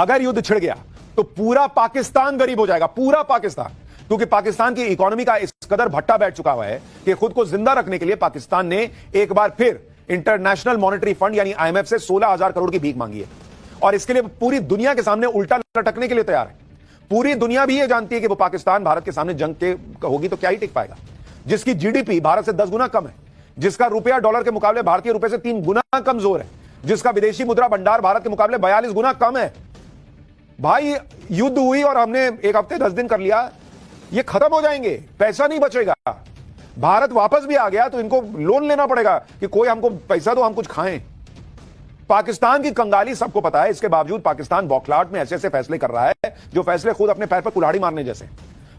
अगर युद्ध छिड़ गया तो पूरा पाकिस्तान गरीब हो जाएगा, पूरा पाकिस्तान। क्योंकि पाकिस्तान की इकोनॉमी का इस कदर भट्टा बैठ चुका हुआ है कि खुद को जिंदा रखने के लिए पाकिस्तान ने एक बार फिर इंटरनेशनल मॉनेटरी फंड यानी आईएमएफ से 16,000 करोड़ की भीख मांगी है, और इसके लिए पूरी दुनिया के सामने उल्टा लटकने के लिए तैयार है। पूरी दुनिया भी यह जानती है कि वो पाकिस्तान भारत के सामने जंग के होगी तो क्या ही टिक पाएगा, जिसकी जीडीपी भारत से 10 गुना कम है, जिसका रुपया डॉलर के मुकाबले भारतीय रुपए से 3 गुना कमजोर है, जिसका विदेशी मुद्रा भंडार भारत के मुकाबले 42 गुना कम है। भाई युद्ध हुई और हमने एक हफ्ते 10 दिन कर लिया, ये खत्म हो जाएंगे, पैसा नहीं बचेगा। भारत वापस भी आ गया तो इनको लोन लेना पड़ेगा कि कोई हमको पैसा दो, हम कुछ खाएं। पाकिस्तान की कंगाली सबको पता है, इसके बावजूद पाकिस्तान बौखलाहट में ऐसे ऐसे फैसले कर रहा है जो फैसले खुद अपने पैर पर कुल्हाड़ी मारने जैसे।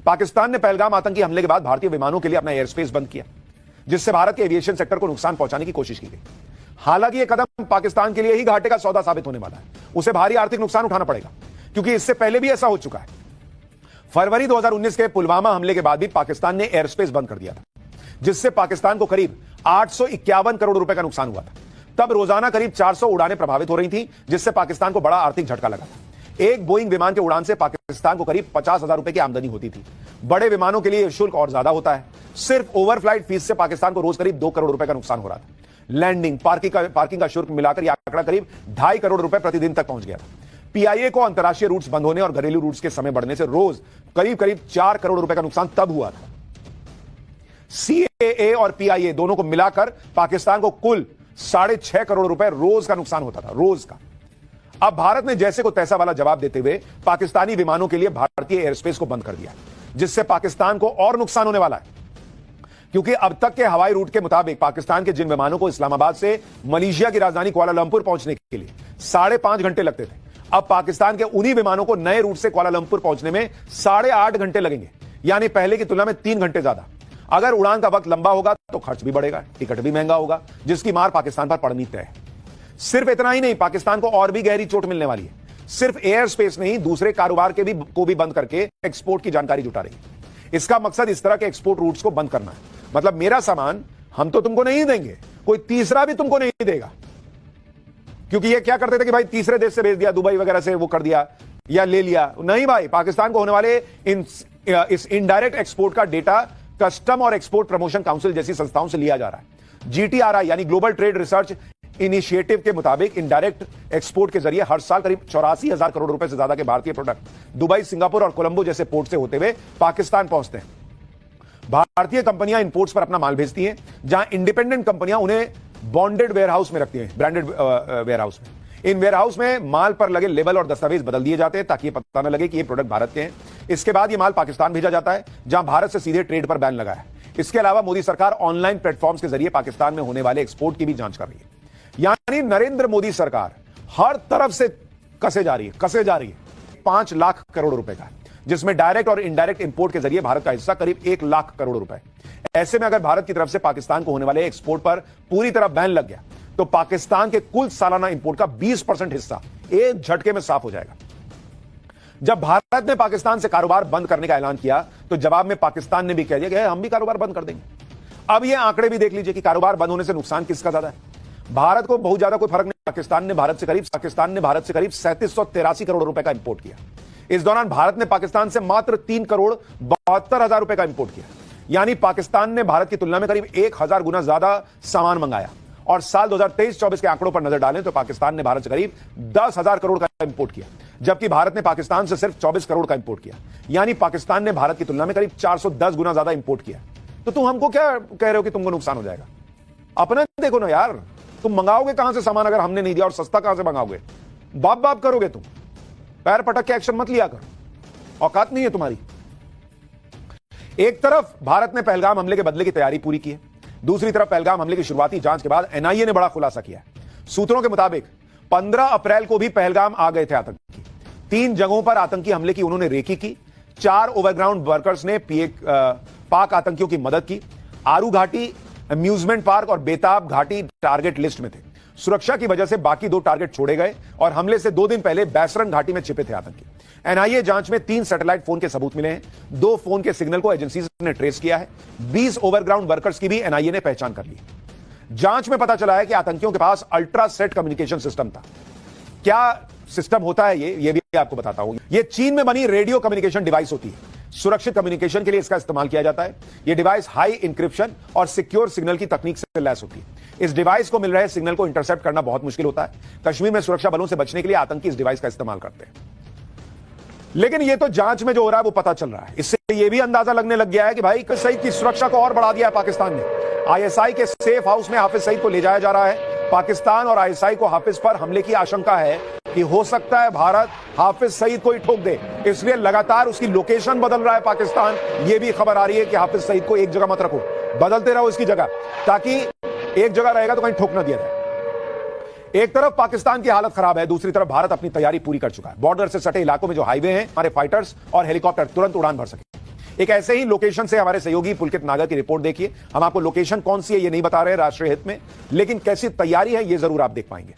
पाकिस्तान ने पहलगाम आतंकी हमले के बाद भारतीय विमानों के लिए अपना एयर स्पेस बंद किया, जिससे भारत के एविएशन सेक्टर को नुकसान पहुंचाने की कोशिश की गई। हालांकि यह कदम पाकिस्तान के लिए ही घाटे का सौदा साबित होने वाला है, उसे भारी आर्थिक नुकसान उठाना पड़ेगा, क्योंकि इससे पहले भी ऐसा हो चुका है। फरवरी 2019 के पुलवामा हमले के बाद भी पाकिस्तान ने एयर स्पेस बंद कर दिया था, जिससे पाकिस्तान को करीब 851 करोड़ रुपए का नुकसान हुआ था। तब रोजाना करीब 400 उड़ानें प्रभावित हो रही थी, जिससे पाकिस्तान को बड़ा आर्थिक झटका लगा था। एक बोइंग विमान के उड़ान से पाकिस्तान को करीब 50,000 रुपए की आमदनी होती थी। बड़े विमानों के लिए शुल्क और ज्यादा होता है। सिर्फ ओवरफ्लाइट फीस से पाकिस्तान को रोज करीब 2 करोड़ रुपए का नुकसान हो रहा था। लैंडिंग, पार्किंग का शुल्क मिलाकर यह आंकड़ा करीब 2.5 करोड़ रुपए प्रतिदिन तक पहुंच गया था। पीआईए को अंतर्राष्ट्रीय रूट्स बंद होने और घरेलू रूट्स के समय बढ़ने से रोज करीब 4 करोड़ रुपए का नुकसान तब हुआ था। सीएए और पीआईए दोनों को मिलाकर पाकिस्तान को कुल 6.5 करोड़ रुपए रोज का नुकसान होता था, रोज का। अब भारत ने जैसे को तैसा वाला जवाब देते हुए पाकिस्तानी विमानों के लिए भारतीय एयर स्पेस को बंद कर दिया, जिससे पाकिस्तान को और नुकसान होने वाला है। क्योंकि अब तक के हवाई रूट के मुताबिक पाकिस्तान के जिन विमानों को इस्लामाबाद से मलेशिया की राजधानी कुआलालंपुर पहुंचने के लिए 5.5 घंटे लगते थे, अब पाकिस्तान के उन्हीं विमानों को नए रूट से कुआलालंपुर पहुंचने में 8.5 घंटे लगेंगे, यानी पहले की तुलना में 3 घंटे ज्यादा। अगर उड़ान का वक्त लंबा होगा तो खर्च भी बढ़ेगा, टिकट भी महंगा होगा, जिसकी मार पाकिस्तान पर पड़नी तय है। सिर्फ इतना ही नहीं, पाकिस्तान को और भी गहरी चोट मिलने वाली है। सिर्फ एयर स्पेस नहीं, दूसरे कारोबार को भी बंद करके एक्सपोर्ट की जानकारी जुटा रही है। इसका मकसद इस तरह के एक्सपोर्ट रूट्स को बंद करना है। मतलब मेरा सामान हम तो तुमको नहीं देंगे, कोई तीसरा भी तुमको नहीं देगा। क्योंकि ये क्या करते थे कि भाई तीसरे देश से भेज दिया, दुबई वगैरह से वो कर दिया या ले लिया। नहीं भाई, पाकिस्तान को होने वाले इस इनडायरेक्ट एक्सपोर्ट का डेटा कस्टम और एक्सपोर्ट प्रमोशन काउंसिल जैसी संस्थाओं से लिया जा रहा है। जीटीआरआई यानी ग्लोबल ट्रेड रिसर्च इनिशिएटिव के मुताबिक इंडायरेक्ट एक्सपोर्ट के जरिए हर साल करीब 84,000 करोड़ रुपए से ज्यादा के भारतीय प्रोडक्ट दुबई, सिंगापुर और कोलंबो जैसे पोर्ट से होते हुए पाकिस्तान पहुंचते हैं। भारतीय कंपनियां इन पोर्ट्स पर अपना माल भेजती हैं, जहां इंडिपेंडेंट कंपनियां उन्हें बॉन्डेड वेयरहाउस में रखती हैं, ब्रांडेड वेयरहाउस में। इन वेयरहाउस में माल पर लगे लेबल और दस्तावेज बदल दिए जाते हैं ताकि ये पता न लगे कि ये प्रोडक्ट भारत के हैं। इसके बाद ये माल पाकिस्तान भेजा जाता है, जहां भारत से सीधे ट्रेड पर बैन लगा है। इसके अलावा मोदी सरकार ऑनलाइन प्लेटफॉर्म्स के जरिए पाकिस्तान में होने वाले एक्सपोर्ट की भी जांच कर रही है। यानी नरेंद्र मोदी सरकार हर तरफ से कसे जा रही है। 5 लाख करोड़ रुपए का, जिसमें डायरेक्ट और इनडायरेक्ट इंपोर्ट के जरिए भारत का हिस्सा करीब 1 लाख करोड़ रुपए। ऐसे में अगर भारत की तरफ से पाकिस्तान को होने वाले एक्सपोर्ट पर पूरी तरह बैन लग गया तो पाकिस्तान के कुल सालाना इंपोर्ट का 20% हिस्सा एक झटके में साफ हो जाएगा। जब भारत ने पाकिस्तान से कारोबार बंद करने का ऐलान किया तो जवाब में पाकिस्तान ने भी कह दिया कि हम भी कारोबार बंद कर देंगे। अब ये आंकड़े भी देख लीजिए कि कारोबार बंद होने से नुकसान किसका ज्यादा है। भारत को बहुत ज्यादा कोई फर्क नहीं। पाकिस्तान ने भारत से करीब 3783 करोड़ रुपए का इंपोर्ट किया। इस दौरान भारत ने पाकिस्तान से मात्र 3 करोड़ 72 हजार रुपए का इंपोर्ट किया। यानी पाकिस्तान ने भारत की तुलना में करीब 1000 गुना ज्यादा सामान मंगाया। और साल 2023-24 के आंकड़ों पर नजर डालें तो पाकिस्तान ने भारत से करीब 10,000 करोड़ का इंपोर्ट किया, जबकि भारत ने पाकिस्तान से सिर्फ 24 करोड़ का इंपोर्ट किया। यानी पाकिस्तान ने भारत की तुलना में करीब 410 गुना ज्यादा इंपोर्ट किया। तो तुम हमको क्या कह रहे हो कि तुमको नुकसान हो जाएगा? अपना देखो ना यार, तुम मंगाओगे कहां से सामान अगर हमने नहीं दिया, और सस्ता कहां से मंगाओगे? बाप करोगे तुम, पैर पटक के एक्शन मत लिया करो, औकात नहीं है तुम्हारी। एक तरफ भारत ने पहलगाम हमले के बदले की तैयारी पूरी की है, दूसरी तरफ पहलगाम हमले की शुरुआती जांच के बाद एनआईए ने बड़ा खुलासा किया है। सूत्रों के मुताबिक 15 अप्रैल को भी पहलगाम आ गए थे आतंकी। 3 जगहों पर आतंकी हमले की उन्होंने रेकी की। 4 ओवरग्राउंड वर्कर्स ने पाक आतंकियों की मदद की। आरू घाटी, अम्यूजमेंट पार्क और बेताब घाटी टारगेट लिस्ट में थे। सुरक्षा की वजह से बाकी 2 टारगेट छोड़े गए और हमले से 2 दिन पहले बैसरन घाटी में छिपे थे आतंकी। एनआईए जांच में 3 सैटेलाइट फोन के सबूत मिले हैं। 2 फोन के सिग्नल को एजेंसी ने ट्रेस किया है। 20 ओवरग्राउंड वर्कर्स की भी एनआईए ने पहचान कर ली। जांच में पता चला है कि आतंकियों के पास अल्ट्रा सेट कम्युनिकेशन सिस्टम था। क्या सिस्टम होता है ये भी आपको बताता हूं। ये चीन में बनी रेडियो कम्युनिकेशन डिवाइस होती है। सुरक्षित कम्युनिकेशन के लिए इसका इस्तेमाल किया जाता है। यह डिवाइस हाई इंक्रिप्शन और सिक्योर सिग्नल की तकनीक से लैस होती है। इस डिवाइस को मिल रहे सिग्नल को इंटरसेप्ट करना बहुत मुश्किल होता है। कश्मीर में सुरक्षा बलों से बचने के लिए आतंकी इस डिवाइस का इस्तेमाल करते हैं। लेकिन यह तो जांच में जो हो रहा है वो पता चल रहा है। इससे यह भी अंदाजा लगने लग गया है कि भाई सईद की सुरक्षा को और बढ़ा दिया है पाकिस्तान ने। आईएसआई के सेफ हाउस में हाफिज सईद को ले जाया जा रहा है। पाकिस्तान और आईएसआई को हाफिज पर हमले की आशंका है कि हो सकता है भारत हाफिज सईद को ही ठोक दे, इसलिए लगातार उसकी लोकेशन बदल रहा है पाकिस्तान। यह भी खबर आ रही है कि हाफिज सईद को एक जगह मत रखो, बदलते रहो इसकी जगह, ताकि एक जगह रहेगा तो कहीं ठोक ना दिया जाए। एक तरफ पाकिस्तान की हालत खराब है, दूसरी तरफ भारत अपनी तैयारी पूरी कर चुका है। बॉर्डर से सटे इलाकों में जो हाईवे हैं, हमारे फाइटर्स और हेलीकॉप्टर तुरंत उड़ान भर सके। एक ऐसे ही लोकेशन से हमारे सहयोगी पुलकित नागर की रिपोर्ट देखिए। हम आपको लोकेशन कौन सी है ये नहीं बता रहे राष्ट्रीय हित में, लेकिन कैसी तैयारी है ये जरूर आप देख पाएंगे।